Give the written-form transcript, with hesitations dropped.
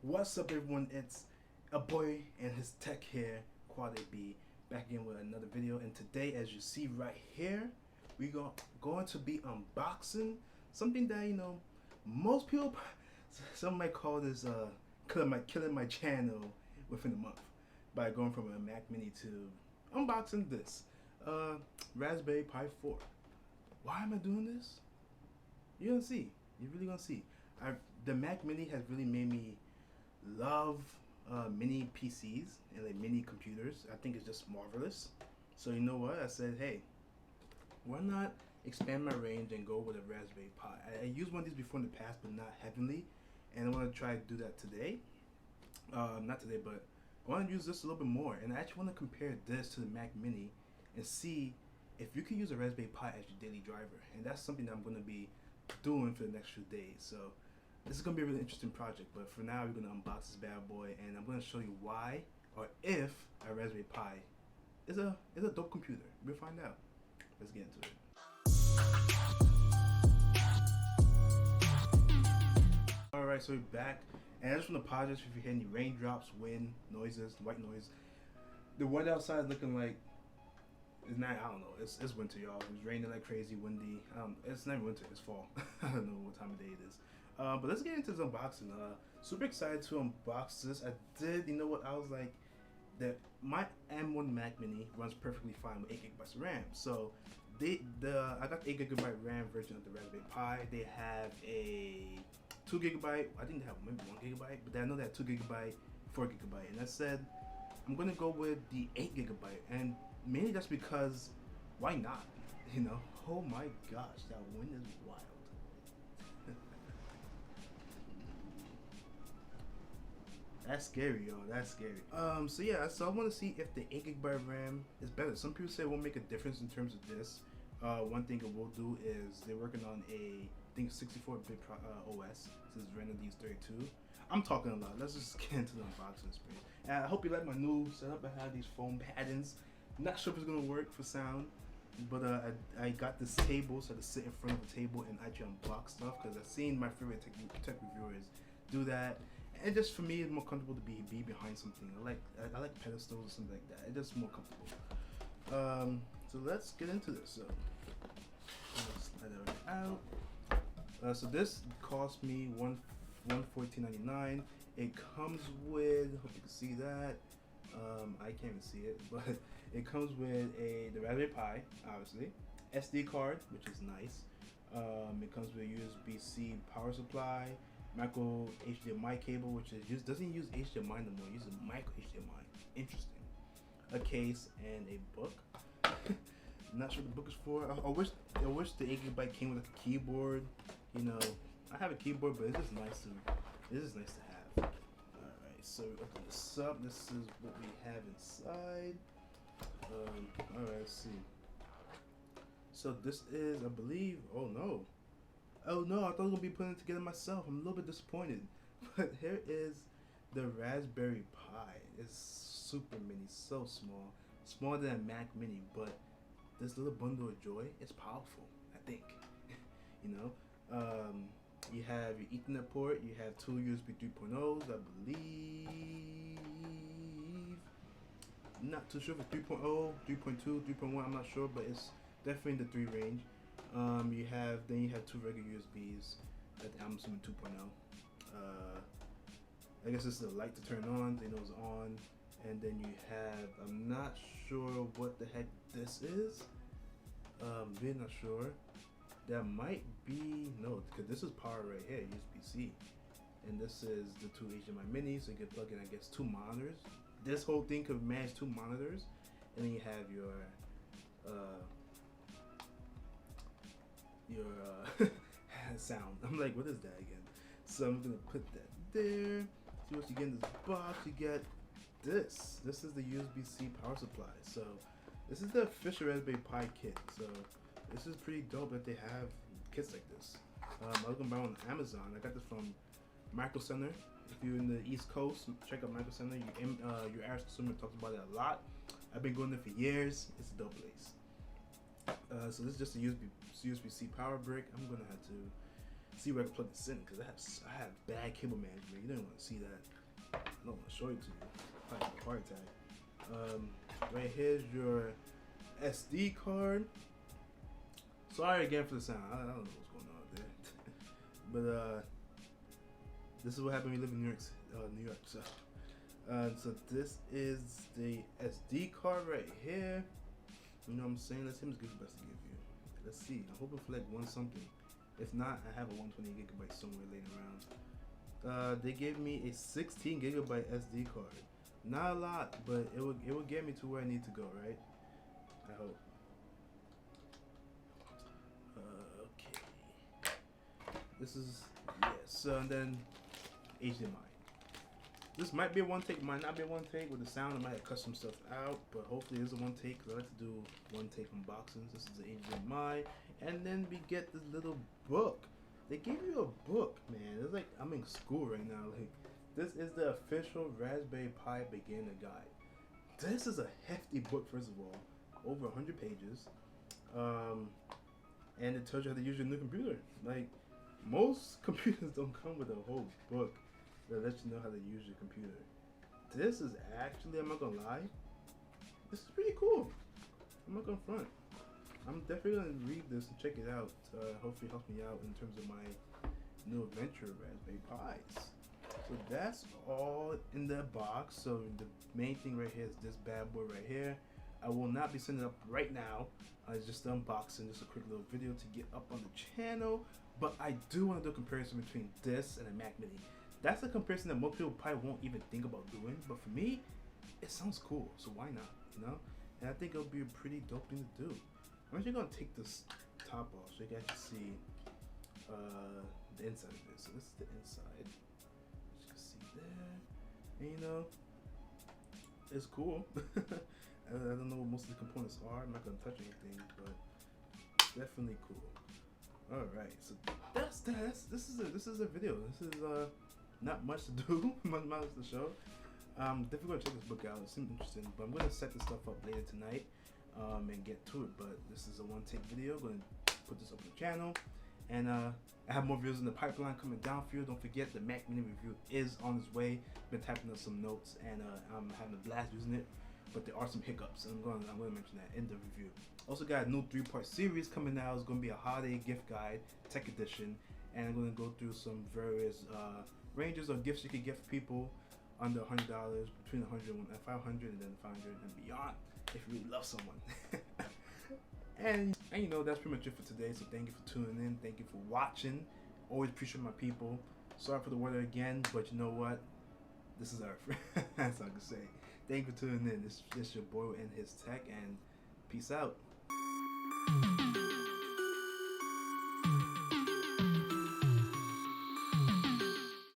What's up, everyone? It's a boy and his tech here, Quad B, back again with another video. And today, as you see right here, we going to be unboxing something that most people, some might call this killing my channel within a month by going from a Mac Mini to unboxing this Raspberry Pi 4. Why am I doing this? You're gonna see. You're really gonna see. The Mac Mini has really made me love mini PCs and like mini computers. I think it's just marvelous. So you know what? I said, hey, why not expand my range and go with a Raspberry Pi? I used one of these before in the past, but not heavily, and I want to try to do that today. Not today, but I want to use this a little bit more, and I actually want to compare this to the Mac Mini and see if you can use a Raspberry Pi as your daily driver, and that's something that I'm going to be doing for the next few days. So this is going to be a really interesting project, but for now we're going to unbox this bad boy, and I'm going to show you why or if a Raspberry Pi is a dope computer. We'll find out. Let's get into it. Alright, so we're back, and I just want to apologize if you hear any raindrops, wind, noises, white noise. The weather outside is looking like it's not, I don't know, it's winter, y'all. It's raining like crazy, windy. It's not winter, it's fall. I don't know what time of day it is. But let's get into this unboxing. Super excited to unbox this. I did, you know what, I was like, that my M1 Mac Mini runs perfectly fine with 8 GB of RAM. So I got the 8 GB RAM version of the Raspberry Pi. They have a 2 GB, I think they have maybe 1 GB, but I know they have 2 GB, 4 GB. And I said, I'm gonna go with the 8 GB, and mainly that's because why not? You know, oh my gosh, that wind is wild. That's scary, y'all. That's scary. So yeah, so I want to see if the 8 GB RAM is better. Some people say it won't make a difference in terms of this. One thing it will do is they're working on I think 64-bit OS. This is Render these 32. I'm talking a lot. Let's just get into the unboxing space. And I hope you like my new setup. I have these foam paddings. Not sure if it's gonna work for sound, but I got this table so to sit in front of a table and actually unbox stuff, because I've seen my favorite tech reviewers do that, and just for me it's more comfortable to be behind something. I like pedestals or something like that. It's just more comfortable. So let's get into this. So let's slide it out. So this cost me $114.99. It comes with, hope you can see that. I can't even see it, but it comes with the Raspberry Pi, obviously, SD card, which is nice. It comes with a USB-C power supply, micro HDMI cable, which is doesn't use HDMI no more. It uses micro HDMI. Interesting. A case and a book. Not sure what the book is for. I wish the 8 GB came with a keyboard. You know, I have a keyboard, but it's just nice to have. Alright, so we open this up. This is what we have inside. Alright, let's see. So this is, I believe, oh no, I thought I was gonna be putting it together myself. I'm a little bit disappointed. But here is the Raspberry Pi. It's super mini, so small. Smaller than a Mac Mini, but this little bundle of joy is powerful, I think. You know? You have your Ethernet port, you have two USB 3.0s, I believe. Not too sure if it's 3.0, 3.2, 3.1, I'm not sure, but it's definitely in the 3 range. You have two regular USBs that I'm assuming 2.0. I guess this is a light to turn on, so you know it's on. And then you have, I'm not sure what the heck this is. Really not sure. That might be, no, because this is power right here, USB-C. And this is the 2 HDMI minis, so you can plug in, I guess, 2 monitors. This whole thing could manage 2 monitors. And then you have your sound. I'm like, what is that again? So I'm gonna put that there. See what you get in this box. You get this. This is the USB-C power supply. So this is the official Raspberry Pi kit. So this is pretty dope that they have kits like this. I was gonna buy one on Amazon. I got this from Micro Center. If you're in the East Coast, check out Micro Center. Your average consumer talks about it a lot. I've been going there for years. It's a dope place. So this is just a USB-C power brick. I'm gonna have to see where I can plug this in because I have bad cable management. You don't want to see that. I don't want to show it to you. Probably have a heart attack. Right here's your SD card. Sorry again for the sound. I don't know what's going on there. But this is what happened when you live in New York. So this is the SD card right here. You know what I'm saying? Let's see how much gigabytes to give you. Let's see. I'm hoping for like one something. If not, I have a 128 gigabyte somewhere laying around. They gave me a 16 gigabyte SD card. Not a lot, but it will get me to where I need to go, right? I hope. Okay. This is yes. And then HDMI. This might be a one take, might not be a one take. With the sound, I might have cut some stuff out, but hopefully it's a one take because I like to do one take unboxings. This is the HDMI, and then we get this little book. They gave you a book, man. It's like I'm in school right now. Like, this is the official Raspberry Pi beginner guide. This is a hefty book, first of all, over 100 pages, and it tells you how to use your new computer. Like, most computers don't come with a whole book that lets you know how to use your computer. This is actually, I'm not gonna lie, this is pretty cool. I'm not gonna front. I'm definitely gonna read this and check it out. Hopefully it helps me out in terms of my new adventure of Raspberry Pis. So that's all in the box. So the main thing right here is this bad boy right here. I will not be sending it up right now. It's just an unboxing, just a quick little video to get up on the channel. But I do want to do a comparison between this and a Mac Mini. That's a comparison that most people probably won't even think about doing, but for me, it sounds cool, so why not, you know? And I think it'll be a pretty dope thing to do. I'm actually gonna take this top off so you guys can see the inside of this. So this is the inside, as you can see there, and you know, it's cool. I don't know what most of the components are. I'm not gonna touch anything, but definitely cool. All right, so this is a video. This is not much to do, not much to show. Definitely gonna check this book out. It seems interesting, but I'm gonna set this stuff up later tonight and get to it. But this is a one take video. I'm gonna put this up on the channel, and I have more videos in the pipeline coming down for you. Don't forget the Mac Mini review is on its way. Been typing up some notes, and I'm having a blast using it. But there are some hiccups, and I'm gonna mention that in the review. Also got a new 3-part series coming out. It's gonna be a holiday gift guide, tech edition, and I'm gonna go through some various ranges of gifts you can get for people under $100, between 100 and 500, and then 500 and beyond if you really love someone. and you know, that's pretty much it for today. So thank you for tuning in. Thank you for watching. Always appreciate my people. Sorry for the weather again, but you know what? This is our friend. That's all I can say. Thank you for tuning in. This is your boy and his tech, and peace out.